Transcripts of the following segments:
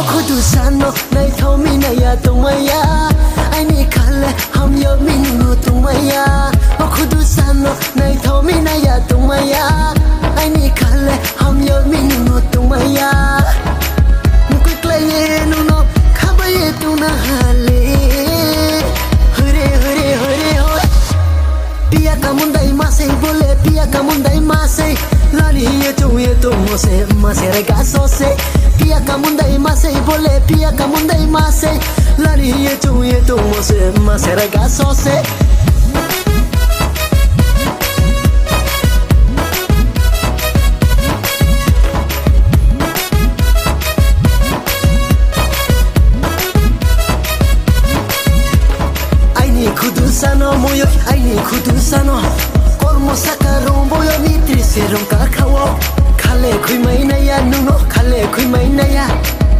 खुद सानो नहीं थो मिनया तुमया आइनी खाले हम यो मिनु तुमया खुद सानो नहीं थो मिनया तुमया आइनी खाले हम यो मिनु तुमया मुकुट ले नुनो खाबे तुना हाले हरे हरे हरे हो पिया का मुंडई मासे बोले पिया का मुंडई मासे लाली ये तो मोसे मासे रेगा सोसे पिया का मुंडई मासे बोले पिया का मुंडई मासे लाली ये तो मोसे मासे रेगा सोसे आइनी खुद सानो मोयो आइनी खुद सानो kormo sakarong boyo mitri serong kakawo khale khui mai na ya nuno khale khui mai na ya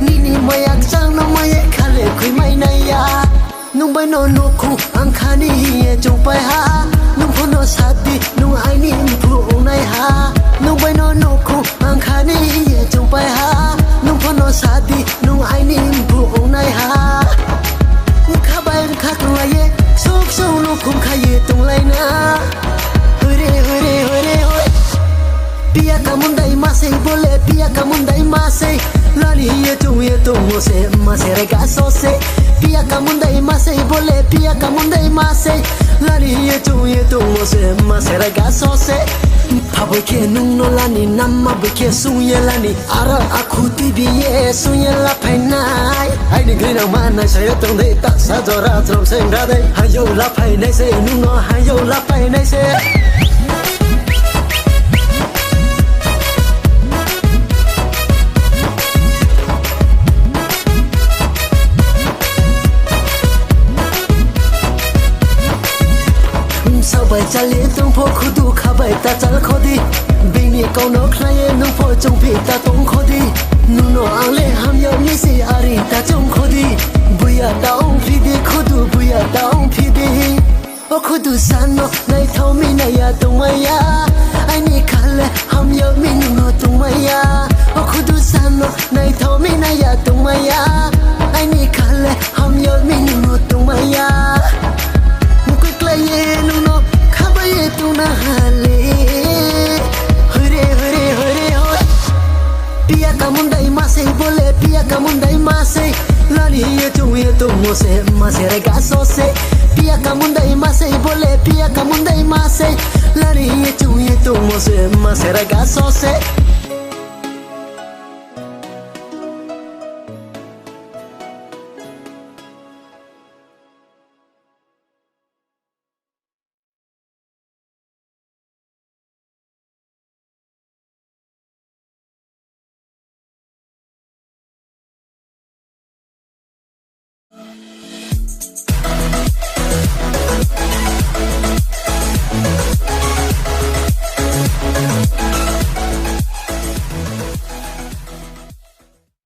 nini mayak chang no maye khale khui mai na ya nung bai no no khu ang khani ye chung pai ha nung pho no sati nung ai ni phu nai ha nung bai no khu ang khani ye chung pai ha nung pho no sati nung ai ni phu nai ha kha bai kha la ye sok so no khum kha ye tung lai na पिया का मुंडई मासे बोले पिया का मुंडई मासे लाली ये तो मोसे मासे रेगा सोसे पिया का मुंडई मासे बोले पिया का मुंडई मासे लाली ये तो मोसे मासे रेगा सोसे फाबो के नुंग नो लानी नामा बके सुये लानी आरा आखुती बिये सुये ला फाइनाय ai ni grina mana sayo tong de ta sa jora trong seng ra đây hayo la phai nei se nung no hayo la phai nei se sao bài cha lẽ tung phố khu tu khá bài ta chả khó đi bên này câu nó khai nung phố trong phía ta tung khó đi nung nó ăn lẽ ham yêu như gì ari ta trong khó đi bây giờ ta ông phi đi khu tu bây giờ ta ông phi đi ô khu tu san nó này thâu mi này ya tung mày ya ai ni khai lẽ ham yêu mi nung tung mày ya ô khu tu san nó này thâu mi này ya tung mày ya ai ni khai lẽ ham yêu mi nung tung mày ya nuno khabaye tuna hale hare hare hare ho piya ka mundai mase bole piya ka mundai mase lali ye to mose mase rega sose piya ka mundai mase bole piya ka mundai mase lali ye to mose mase rega sose